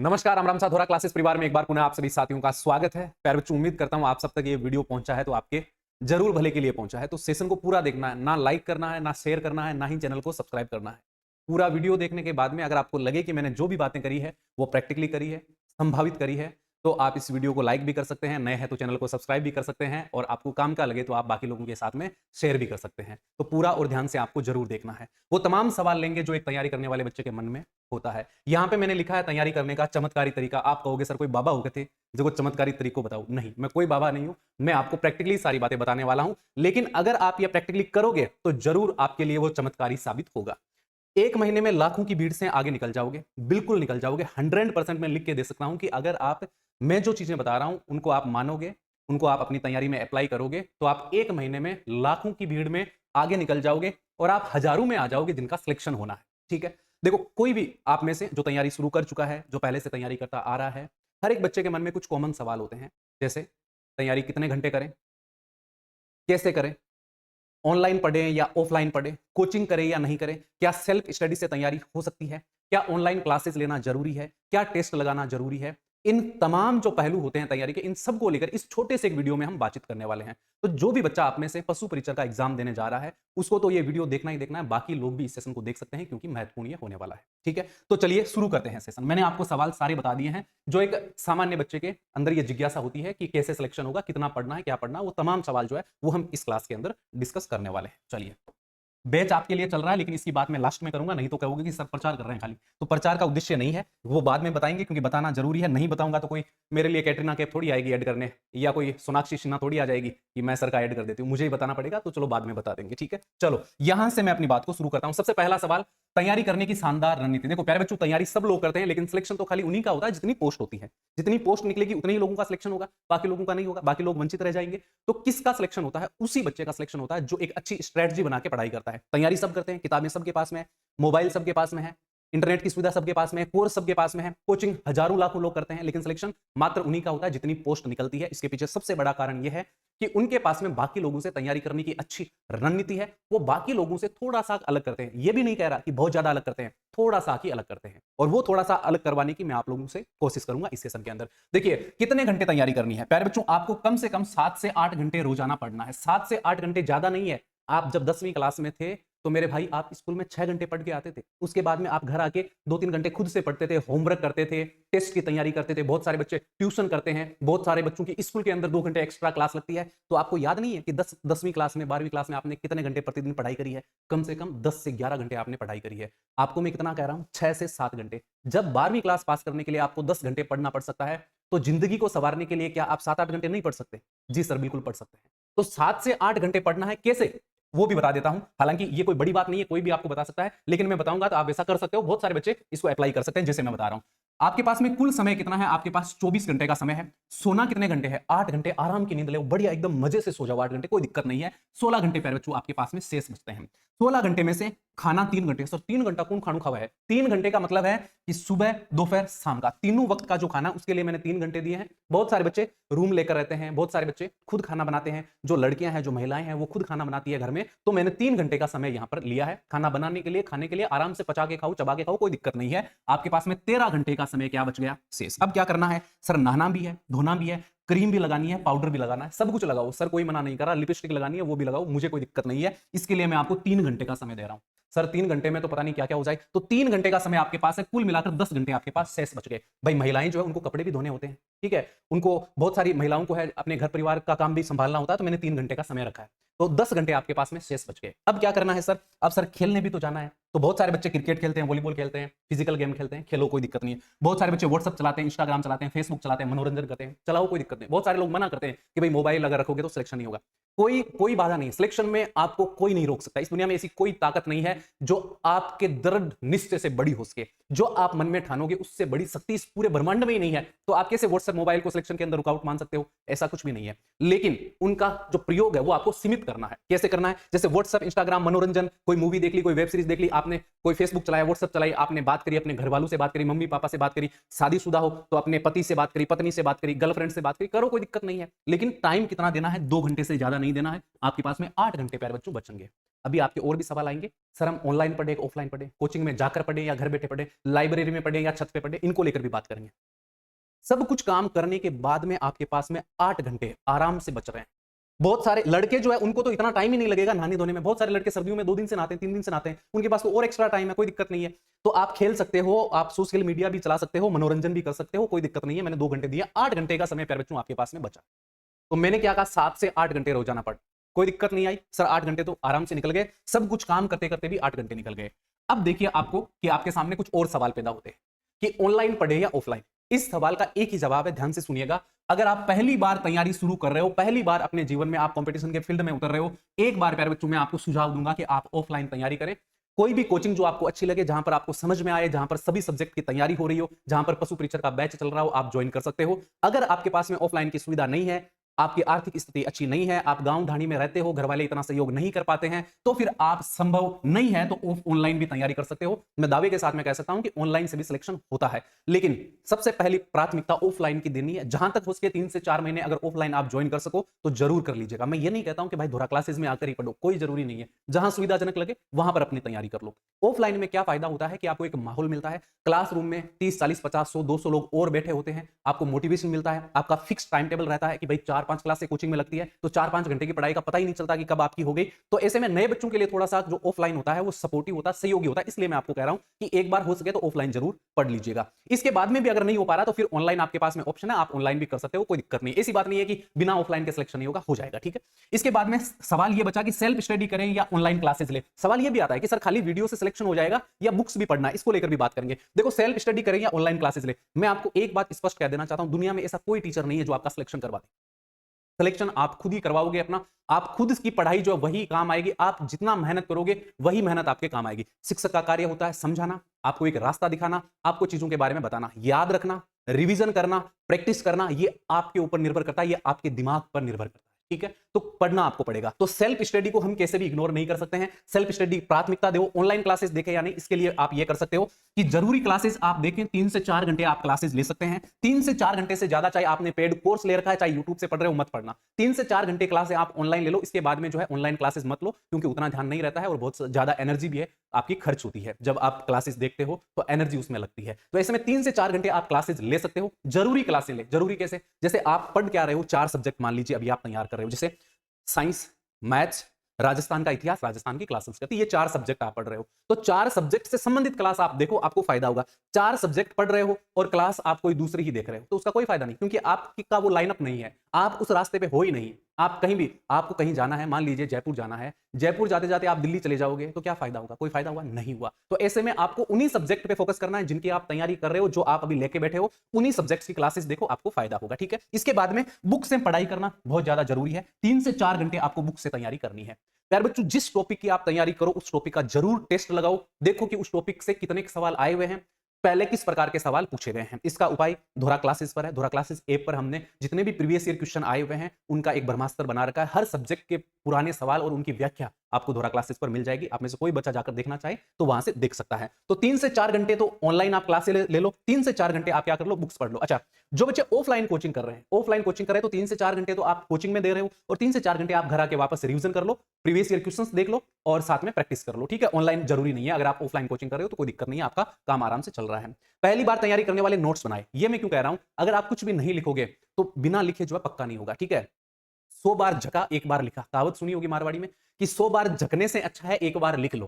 नमस्कार, राम राम साधोरा क्लासेस परिवार में एक बार पुनः आप सभी साथियों का स्वागत है। प्यारे बच्चों, उम्मीद करता हूं आप सब तक ये वीडियो पहुंचा है तो आपके जरूर भले के लिए पहुंचा है। तो सेशन को पूरा देखना है, ना लाइक करना है, ना शेयर करना है, ना ही चैनल को सब्सक्राइब करना है। पूरा वीडियो देखने के बाद में अगर आपको लगे कि मैंने जो भी बातें करी है वो प्रैक्टिकली करी है, संभावित करी है, तो आप इस वीडियो को लाइक भी कर सकते हैं, नए हैं तो चैनल को सब्सक्राइब भी कर सकते हैं, और आपको काम का लगे तो आप बाकी लोगों के साथ में शेयर भी कर सकते हैं। तो पूरा और ध्यान से आपको जरूर देखना है। वो तमाम सवाल लेंगे जो एक तैयारी करने वाले बच्चे के मन में होता है। यहाँ पे मैंने लिखा है तैयारी करने का चमत्कारी तरीका। आप कहोगे सर कोई बाबा हो गए थे जो को चमत्कारी तरीको बताओ? नहीं, मैं कोई बाबा नहीं हूं, मैं आपको प्रैक्टिकली सारी बातें बताने वाला हूं। लेकिन अगर आप ये प्रैक्टिकली करोगे तो जरूर आपके लिए वो चमत्कारी साबित होगा। एक महीने में लाखों की भीड़ से आगे निकल जाओगे, बिल्कुल निकल जाओगे। 100% मैं लिख के दे सकता हूं कि अगर आप मैं जो चीजें बता रहा हूं उनको आप मानोगे, उनको आप अपनी तैयारी में अप्लाई करोगे, तो आप एक महीने में लाखों की भीड़ में आगे निकल जाओगे और आप हजारों में आ जाओगे जिनका सिलेक्शन होना है। ठीक है, देखो कोई भी आप में से जो तैयारी शुरू कर चुका है, जो पहले से तैयारी करता आ रहा है, हर एक बच्चे के मन में कुछ कॉमन सवाल होते हैं। जैसे तैयारी कितने घंटे करें, कैसे करें, ऑनलाइन पढ़ें या ऑफलाइन पढ़ें, कोचिंग करें या नहीं करें, क्या सेल्फ स्टडी से तैयारी हो सकती है, क्या ऑनलाइन क्लासेस लेना जरूरी है, क्या टेस्ट लगाना जरूरी है। इन तमाम जो पहलू होते हैं तैयारी के, इन सबको लेकर इस छोटे से एक वीडियो में हम बातचीत करने वाले हैं। तो जो भी बच्चा आप में से पशु परीक्षा का एग्जाम देने जा रहा है उसको तो ये वीडियो देखना ही देखना है। बाकी लोग भी इस सेशन को देख सकते हैं क्योंकि महत्वपूर्ण ये होने वाला है। ठीक है, तो चलिए शुरू करते हैं सेशन। मैंने आपको सवाल सारे बता दिए हैं जो एक सामान्य बच्चे के अंदर ये जिज्ञासा होती है कि कैसे सिलेक्शन होगा, कितना पढ़ना है, क्या पढ़ना है। वो तमाम सवाल जो है वो हम इस क्लास के अंदर डिस्कस करने वाले हैं। चलिए, बैच आपके लिए चल रहा है लेकिन इसकी बात मैं लास्ट में करूंगा, नहीं तो कहोगे कि सर प्रचार कर रहे हैं खाली। तो प्रचार का उद्देश्य नहीं है, वो बाद में बताएंगे क्योंकि बताना जरूरी है। नहीं बताऊंगा तो कोई मेरे लिए कैटरीना कैफ थोड़ी आएगी ऐड करने, या कोई सोनाक्षी सिन्हा थोड़ी आ जाएगी कि मैं सर का ऐड कर देती हूँ। मुझे ही बताना पड़ेगा, तो चलो बाद में बता देंगे। ठीक है, चलो यहां से मैं अपनी बात को शुरू करता हूं। सबसे पहला सवाल, तैयारी करने की शानदार रणनीति। देखो प्यारे बच्चों, तैयारी सब लोग करते हैं लेकिन सिलेक्शन तो खाली उन्हीं का होता है जितनी पोस्ट होती है। जितनी पोस्ट निकलेगी उतने ही लोगों का सिलेक्शन होगा, बाकी लोगों का नहीं होगा, बाकी लोग वंचित रह जाएंगे। तो किसका सिलेक्शन होता है? उसी बच्चे का सिलेक्शन होता है जो एक अच्छी स्ट्रेटजी बना के पढ़ाई करता है। तैयारी सब करते हैं, किताबें सबके पास में है, मोबाइल सबके पास में है, इंटरनेट की सुविधा सबके पास में है, कोर्स सबके पास में है, कोचिंग हजारों लाखों लोग करते हैं, लेकिन सिलेक्शन मात्र उन्हीं का होता है जितनी पोस्ट निकलती है। इसके पीछे सबसे बड़ा कारण यह है कि उनके पास में बाकी लोगों से तैयारी करने की अच्छी रणनीति है। वो बाकी लोगों से थोड़ा सा अलग करते हैं। ये भी नहीं कह रहा कि बहुत ज्यादा अलग करते हैं, थोड़ा सा ही अलग करते हैं, और वो थोड़ा सा अलग करवाने की मैं आप लोगों से कोशिश करूंगा इस सेशन के अंदर। देखिए कितने घंटे तैयारी करनी है प्यारे बच्चों, आपको कम से कम 7 से 8 घंटे रोजाना पढ़ना है। 7 से 8 घंटे ज्यादा नहीं है। आप जब 10वीं क्लास में थे तो मेरे भाई आप स्कूल में 6 घंटे पढ़ के आते थे, उसके बाद में आप घर आके 2-3 घंटे खुद से पढ़ते थे, होमवर्क करते थे, टेस्ट की तैयारी करते थे। बहुत सारे बच्चे ट्यूशन करते हैं, बहुत सारे बच्चों की स्कूल के अंदर 2 घंटे एक्स्ट्रा क्लास लगती है। तो आपको याद नहीं है कि 10वीं क्लास में, 12वीं क्लास में आपने कितने घंटे प्रतिदिन पढ़ाई करी है? कम से कम 10 से 11 घंटे आपने पढ़ाई करी है। आपको मैं कितना कह रहा हूं? 6 से 7 घंटे। जब 12वीं क्लास पास करने के लिए आपको 10 घंटे पढ़ना पड़ सकता है, तो जिंदगी को संवारने के लिए क्या आप 7-8 घंटे नहीं पढ़ सकते? जी सर बिल्कुल पढ़ सकते हैं। तो 7 से 8 घंटे पढ़ना है, कैसे वो भी बता देता हूं। हालांकि ये कोई बड़ी बात नहीं है, कोई भी आपको बता सकता है, लेकिन मैं बताऊंगा तो आप ऐसा कर सकते हो। बहुत सारे बच्चे इसको अप्लाई कर सकते हैं जैसे मैं बता रहा हूं। आपके पास में कुल समय कितना है? आपके पास 24 घंटे का समय है। सोना कितने घंटे है? 8 घंटे आराम की नींद लो, बढ़िया एकदम मजे से सो जाओ 8 घंटे, कोई दिक्कत नहीं है। 16 घंटे प्यारे बच्चों आपके पास में शेष बचते हैं। 16 घंटे में से खाना 3 घंटे। सर 3 घंटा कौन खानू खावा है? 3 घंटे का मतलब है कि सुबह, दोपहर, शाम का तीनों वक्त का जो खाना, उसके लिए मैंने 3 घंटे दिए हैं। बहुत सारे बच्चे रूम लेकर रहते हैं, बहुत सारे बच्चे खुद खाना बनाते हैं। जो लड़कियां हैं, जो महिलाएं हैं, वो खुद खाना बनाती है घर में। तो मैंने 3 घंटे का समय यहां पर लिया है खाना बनाने के लिए, खाने के लिए। आराम से पचा के खाओ, चबा के खाओ, कोई दिक्कत नहीं है। आपके पास में 13 घंटे का समय क्या बच गया? शेष। अब क्या करना है? सर नहाना भी है, धोना भी है, क्रीम भी लगानी है, पाउडर भी लगाना है, सब कुछ लगाओ। सर कोई मना नहीं कर रहा, लिपस्टिक लगानी है वो भी लगाओ, मुझे कोई दिक्कत नहीं है। इसके लिए मैं आपको 3 घंटे का समय दे रहा हूं। सर 3 घंटे में तो पता नहीं क्या क्या हो जाए। तो 3 घंटे का समय आपके पास है, कुल मिलाकर 10 घंटे आपके पास शेष बच गए। भाई महिलाएं जो है उनको कपड़े भी धोने होते हैं, ठीक है, उनको बहुत सारी महिलाओं को है अपने घर परिवार का काम भी संभालना होता है। तो मैंने 3 घंटे का समय रखा है, तो 10 घंटे आपके पास में शेष बच गए। अब क्या करना है सर? अब सर खेलने भी तो जाना है। तो बहुत सारे बच्चे क्रिकेट खेलते हैं, वॉलीबॉल खेलते हैं, फिजिकल गेम खेलते हैं, खेलो कोई दिक्कत नहीं है। बहुत सारे बच्चे व्हाट्सएप चलाते हैं, इंस्टाग्राम चलाते हैं, फेसबुक चलाते हैं, मनोरंजन करते हैं, चलाओ कोई दिक्कत नहीं। बहुत सारे लोग मना करते हैं कि भाई मोबाइल अगर रखोगे तो सिलेक्शन नहीं होगा। कोई कोई बाधा नहीं, सिलेक्शन में आपको कोई नहीं रोक सकता। इस दुनिया में ऐसी कोई ताकत नहीं है जो आपके दृढ़ निश्चय से बड़ी हो सके। जो आप मन में ठानोगे उससे बड़ी शक्ति इस पूरे ब्रह्मांड में ही नहीं है। तो आप कैसे व्हाट्सएप मोबाइल को सिलेक्शन के अंदर रुकावट मान सकते हो? ऐसा कुछ भी नहीं है। लेकिन उनका जो प्रयोग है वो आपको सीमित करना है। कैसे करना है? जैसे व्हाट्सएप, इंस्टाग्राम, मनोरंजन, कोई मूवी देख ली, कोई वेब सीरीज देख ली, आपने कोई फेसबुक चलाया, व्हाट्सएप चलाई, आपने बात करी, अपने घर वालों से बात करी, मम्मी पापा से बात करी, शादीशुदा हो तो अपने पति से बात करी, पत्नी से बात करी, गर्लफ्रेंड से बात करी, करो कोई दिक्कत नहीं है। लेकिन टाइम कितना देना है? 2 घंटे से ज्यादा नहीं देना है। आपके पास में 8 घंटे प्यारे बच्चों बचेंगे। अभी आपके और भी सवाल आएंगे, सर हम ऑनलाइन पढ़े ऑफलाइन पढ़े, कोचिंग में जाकर पढ़े या घर बैठे पढ़े, लाइब्रेरी में पढ़े या छत पे पढ़े, इनको लेकर भी बात करेंगे। सब कुछ काम करने के बाद में आपके पास में 8 घंटे आराम से बच रहे हैं। बहुत सारे लड़के जो है उनको तो इतना टाइम ही नहीं लगेगा नहाने धोने में। बहुत सारे लड़के सर्दियों में 2 दिन से नहाते हैं, 3 दिन से नहाते हैं, उनके पास तो और एक्स्ट्रा टाइम है, कोई दिक्कत नहीं है। तो आप खेल सकते हो, आप सोशल मीडिया भी चला सकते हो, मनोरंजन भी कर सकते हो, कोई दिक्कत नहीं है। मैंने 2 घंटे दिया, 8 घंटे का समय प्यारे बच्चों आपके पास में बचा। तो मैंने क्या कहा, 7 से 8 घंटे रोजाना पढ़, कोई दिक्कत नहीं आई सर। 8 घंटे तो आराम से निकल गए, सब कुछ काम करते करते भी 8 घंटे निकल गए। अब देखिए आपको कि आपके सामने कुछ और सवाल पैदा होते हैं कि ऑनलाइन पढ़े या ऑफलाइन। इस सवाल का एक ही जवाब है, ध्यान से सुनिएगा। अगर आप पहली बार तैयारी शुरू कर रहे हो, पहली बार अपने जीवन में आप कंपटीशन के फील्ड में उतर रहे हो, एक बार प्यारे बच्चों मैं आपको सुझाव दूंगा कि आप ऑफलाइन तैयारी करें। कोई भी कोचिंग जो आपको अच्छी लगे, जहां पर आपको समझ में आए, जहां पर सभी सब्जेक्ट की तैयारी हो रही हो, जहां पर पशु परीक्षण का बैच चल रहा हो, आप ज्वाइन कर सकते हो। अगर आपके पास में ऑफलाइन की सुविधा नहीं है, आपकी आर्थिक स्थिति अच्छी नहीं है, आप गांव ढाणी में रहते हो, घर वाले इतना सहयोग नहीं कर पाते हैं, तो फिर आप संभव नहीं है तो ऑनलाइन भी तैयारी कर सकते हो। मैं दावे के साथ में कह सकता हूं कि ऑनलाइन से भी सिलेक्शन होता है, लेकिन सबसे पहली प्राथमिकता ऑफलाइन की देनी है। जहां तक हो सके 3 से 4 महीने अगर ऑफलाइन आप ज्वाइन कर सको तो जरूर कर लीजिएगा। मैं ये नहीं कहता हूं कि भाई धुरा क्लासेस में आकर ही पढ़ो, कोई जरूरी नहीं है। जहां सुविधाजनक लगे वहां पर अपनी तैयारी कर लो। ऑफलाइन में क्या फायदा होता है कि आपको एक माहौल मिलता है, क्लासरूम में 30, 40, 50, 100, 200 लोग और बैठे होते हैं, आपको मोटिवेशन मिलता है, आपका फिक्स टाइम टेबल रहता है कि भाई 4-5 क्लास से कोचिंग में लगती है, तो 4-5 घंटे की पढ़ाई का पता ही नहीं चलता कि कब आपकी हो गई। तो ऐसे में नए बच्चों के लिए थोड़ा सा जो ऑफलाइन होता है वो सपोर्टिव होता है, सहयोगी होता है। इसलिए मैं आपको कह रहा हूं कि एक बार हो सके तो ऑफलाइन जरूर पढ़ लीजिएगा। इसके बाद में भी अगर नहीं हो पा रहा तो फिर ऑनलाइन आपके पास में ऑप्शन है, आप ऑनलाइन भी कर सकते हो, कोई दिक्कत नहीं। ऐसी बात नहीं है कि बिना ऑफलाइन के सिलेक्शन नहीं होगा, हो जाएगा, ठीक है। इसके बाद में सवाल ये बचा कि सेल्फ स्टडी करें या ऑनलाइन क्लासेस ले। सवाल ये भी आता है कि सर खाली वीडियो से सिलेक्शन हो जाएगा या बुक्स भी पढ़ना है, इसको लेकर भी बात करेंगे। देखो सेल्फ स्टडी करें या ऑनलाइन क्लासेस ले, मैं आपको एक बात स्पष्ट कह देना चाहता हूं, दुनिया में ऐसा कोई टीचर नहीं है जो आपका सिलेक्शन करवा दे। सिलेक्शन आप खुद ही करवाओगे अपना, आप खुद की पढ़ाई जो है वही काम आएगी, आप जितना मेहनत करोगे वही मेहनत आपके काम आएगी। शिक्षक का कार्य होता है समझाना, आपको एक रास्ता दिखाना, आपको चीजों के बारे में बताना, याद रखना, रिवीजन करना, प्रैक्टिस करना, ये आपके ऊपर निर्भर करता है, ये आपके दिमाग पर निर्भर करता है, ठीक है। तो पढ़ना आपको पड़ेगा। तो सेल्फ स्टडी को हम कैसे भी इग्नोर नहीं कर सकते हैं। सेल्फ स्टडी प्राथमिकता दो। ऑनलाइन क्लासेस देखें या नहीं, इसके लिए आप ये कर सकते हो कि जरूरी क्लासेस आप देखें, 3 से 4 घंटे आप क्लासेस ले सकते हैं। 3 से 4 घंटे से ज्यादा, चाहे आपने पेड कोर्स ले रखा है, चाहे यूट्यूब से पढ़ रहे हो, मत पढ़ना। 3 से 4 घंटे क्लास आप ऑनलाइन ले लो, इसके बाद में जो है ऑनलाइन क्लासेस मत लो, क्योंकि उतना ध्यान नहीं रहता है और बहुत ज्यादा एनर्जी भी है आपकी खर्च होती है। जब आप क्लासेस देखते हो तो एनर्जी उसमें लगती है। तो ऐसे में 3 से 4 घंटे आप क्लासेस ले सकते हो। जरूरी क्लासेस ले, जरूरी कैसे, जैसे आप पढ़ क्या रहे हो, 4 सब्जेक्ट मान लीजिए अभी आप तैयार कर रहे हो, जैसे साइंस, मैथ्स, राजस्थान का इतिहास, राजस्थान की क्लास संस्कृति, ये 4 सब्जेक्ट आप पढ़ रहे हो। तो 4 सब्जेक्ट से संबंधित क्लास आप देखो, आपको फायदा होगा। 4 सब्जेक्ट पढ़ रहे हो और क्लास आप कोई दूसरी ही देख रहे हो तो उसका कोई फायदा नहीं, क्योंकि आपका वो लाइनअप नहीं है, आप उस रास्ते पे हो ही नहीं। आप कहीं भी, आपको कहीं जाना है, मान लीजिए जयपुर जाना है, जयपुर जाते जाते आप दिल्ली चले जाओगे तो क्या फायदा होगा, कोई फायदा हुआ नहीं हुआ। तो ऐसे में आपको उन्हीं सब्जेक्ट पे फोकस करना है जिनकी आप तैयारी कर रहे हो, जो आप अभी लेके बैठे हो, उन्हीं सब्जेक्ट्स की क्लासेस देखो, आपको फायदा होगा, ठीक है। इसके बाद में बुक से पढ़ाई करना बहुत ज्यादा जरूरी है। 3 से 4 घंटे आपको बुक से तैयारी करनी है। प्यारे बच्चों, जिस टॉपिक की आप तैयारी करो उस टॉपिक का जरूर टेस्ट लगाओ, देखो कि उस टॉपिक से कितने सवाल आए हुए हैं, पहले किस प्रकार के सवाल पूछे गए हैं। इसका उपाय धोरा क्लासेस पर है। धोरा क्लासेस ऐप पर हमने जितने भी प्रीवियस ईयर क्वेश्चन आए हुए हैं उनका एक ब्रह्मास्त्र बना रखा है। हर सब्जेक्ट के पुराने सवाल और उनकी व्याख्या आपको धोरा क्लासेस पर मिल जाएगी। आप में से कोई बच्चा जाकर देखना चाहे तो वहां से देख सकता है। तो 3 से 4 घंटे तो ऑनलाइन आप क्लासेस ले लो, 3 से 4 घंटे आप क्या कर लो, बुक्स पढ़ लो। अच्छा, जो बच्चे ऑफलाइन कोचिंग कर रहे हैं, ऑफलाइन कोचिंग कर रहे हैं तो 3 से 4 घंटे तो आप कोचिंग में दे रहे हो और 3 से 4 घंटे आप घर आके वापस रिवीजन कर लो, प्रीवियस ईयर क्वेश्चंस देख लो और साथ में प्रैक्टिस कर लो, ठीक है। ऑनलाइन जरूरी नहीं है, अगर आप ऑफलाइन कोचिंग कर रहे हो तो कोई दिक्कत नहीं है, आपका काम आराम से चल रहा है। पहली बार तैयारी करने वाले नोट्स बनाए। ये मैं क्यों कह रहा हूं, अगर आप कुछ भी नहीं लिखोगे तो बिना लिखे जो है पक्का नहीं होगा, ठीक है। 100 बार झका 1 बार लिखा, कहावत सुनी होगी मारवाड़ी में कि 100 बार झकने से अच्छा है 1 बार लिख लो,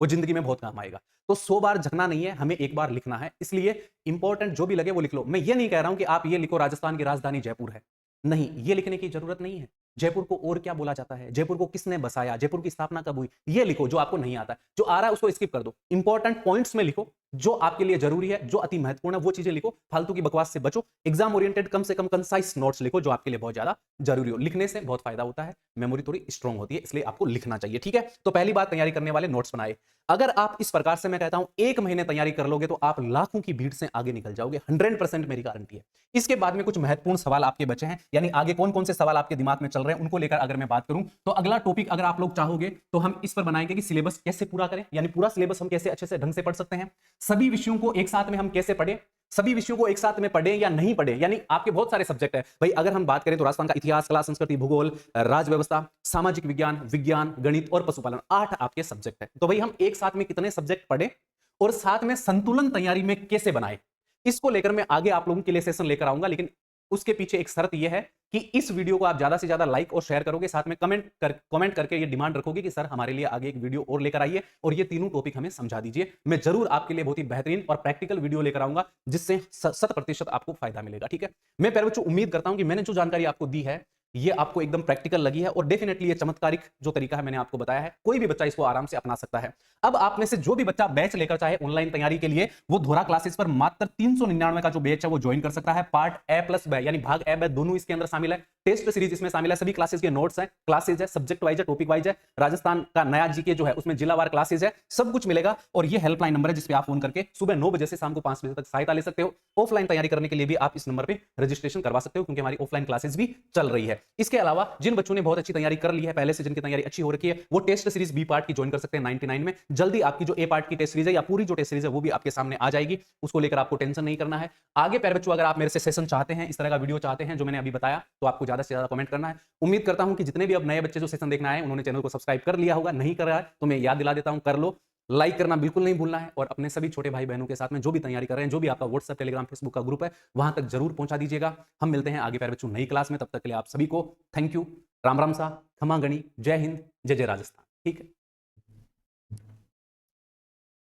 वो जिंदगी में बहुत काम आएगा। तो 100 बार झकना नहीं है, हमें 1 बार लिखना है। इसलिए इंपॉर्टेंट जो भी लगे वो लिख लो। मैं ये नहीं कह रहा हूं कि आप ये लिखो राजस्थान की राजधानी जयपुर है, नहीं, ये लिखने की जरूरत नहीं है। जयपुर को और क्या बोला जाता है, जयपुर को किसने बसाया, जयपुर की स्थापना कब हुई, ये लिखो जो आपको नहीं आता है। जो आ रहा है उसको स्किप कर दो, इंपॉर्टेंट पॉइंट्स में लिखो, जो आपके लिए जरूरी है, जो अति महत्वपूर्ण है वो चीजें लिखो। फालतू की बकवास से बचो। एग्जाम ओरिएंटेड कम से कम कंसाइज नोट्स लिखो जो आपके लिए बहुत ज्यादा जरूरी हो। लिखने से बहुत फायदा होता है, मेमोरी थोड़ी स्ट्रांग होती है, इसलिए आपको लिखना चाहिए, ठीक है। तो पहली बार तैयारी करने वाले नोट्स बनाए। अगर आप इस प्रकार से, मैं कहता हूं 1 महीने तैयारी कर लोगे तो आप लाखों की भीड़ से आगे निकल जाओगे, 100% मेरी गारंटी है। इसके बाद में कुछ महत्वपूर्ण सवाल आपके बचे हैं, यानी आगे कौन कौन से सवाल आपके दिमाग में चल रहे हैं उनको लेकर अगर मैं बात करूं तो अगला टॉपिक अगर आप लोग चाहोगे तो हम इस पर बनाएंगे कि सिलेबस कैसे पूरा करें, यानी पूरा सिलेबस हम कैसे अच्छे से ढंग से पढ़ सकते हैं, सभी विषयों को एक साथ में हम कैसे पढ़ें, सभी विषयों को एक साथ में पढ़ें या नहीं पढ़ें, यानी आपके बहुत सारे सब्जेक्ट है भाई। अगर हम बात करें तो राजस्थान का इतिहास, कला, संस्कृति, भूगोल, राज्य व्यवस्था, सामाजिक विज्ञान, विज्ञान, गणित और पशुपालन, 8 आपके सब्जेक्ट है। तो भाई हम एक साथ में कितने सब्जेक्ट पढ़े और साथ में संतुलन तैयारी में कैसे बनाए, इसको लेकर मैं आगे आप लोगों के लिए सेशन लेकर आऊंगा। लेकिन उसके पीछे एक शर्त यह है कि इस वीडियो को आप ज्यादा से ज्यादा लाइक और शेयर करोगे, साथ में कमेंट करके ये डिमांड रखोगे कि सर हमारे लिए आगे एक वीडियो और लेकर आइए और ये तीनों टॉपिक हमें समझा दीजिए। मैं जरूर आपके लिए बहुत ही बेहतरीन और प्रैक्टिकल वीडियो लेकर आऊंगा जिससे 100% आपको फायदा मिलेगा। ठीक है, मैं प्यारे बच्चों उम्मीद करता हूं कि मैंने जो जानकारी आपको दी है ये आपको एकदम प्रैक्टिकल लगी है और डेफिनेटली ये चमत्कारिक जो तरीका है मैंने आपको बताया है, कोई भी बच्चा इसको आराम से अपना सकता है। अब आप में से जो भी बच्चा बैच लेकर चाहे ऑनलाइन तैयारी के लिए, वो धोरा क्लासेस पर मात्र 399 का जो बैच है वो ज्वाइन कर सकता है। पार्ट ए प्लस बी यानी भाग ए बी दोनों इसके अंदर शामिल है, टेस्ट सीरीज इसमें शामिल है, सभी क्लासेस के नोट्स है, क्लासेज है, सब्जेक्ट वाइज है, टॉपिक वाइज है, राजस्थान का नया जीके जो है उसमें जिलावार क्लासेज है, सब कुछ मिलेगा। और ये हेल्पलाइन नंबर है जिस पे आप फोन करके सुबह 9 बजे से शाम को 5 बजे तक सहायता ले सकते हो। ऑफलाइन तैयारी करने के लिए भी आप इस नंबर पे रजिस्ट्रेशन करवा सकते हो क्योंकि हमारी ऑफलाइन क्लासेस भी चल रही है। इसके अलावा जिन बच्चों ने बहुत अच्छी तैयारी कर ली है पहले से, जिनकी तैयारी अच्छी हो रखी है, वो टेस्ट सीरीज बी पार्ट की ज्वाइन कर सकते हैं 99 में। जल्दी आपकी जो ए पार्ट की टेस्ट सीरीज है या पूरी जो टेस्ट सीरीज है वो भी आपके सामने आ जाएगी, उसको लेकर आपको टेंशन नहीं करना है। आगे प्यारे बच्चों अगर आप मेरे से सेशन चाहते हैं, इस तरह का वीडियो चाहते हैं जो मैंने अभी बताया, तो आपको ज्यादा से ज्यादा कमेंट करना है। उम्मीद करता हूं कि जितने भी अब नए बच्चे जो सेशन देखना आए उन्होंने चैनल को सब्सक्राइब कर लिया होगा, नहीं कर रहा है तो मैं याद दिला देता हूं कर लो। लाइक करना बिल्कुल नहीं भूलना है और अपने सभी छोटे भाई बहनों के साथ में जो भी तैयारी कर रहे हैं, जो भी आपका व्हाट्सएप, टेलीग्राम, फेसबुक का ग्रुप है, वहां तक जरूर पहुंचा दीजिएगा। हम मिलते हैं आगे प्यारे बच्चों नई क्लास में, तब तक के लिए आप सभी को थैंक यू, राम राम सा, खमा गणी, जय हिंद, जय जय राजस्थान। ठीक है।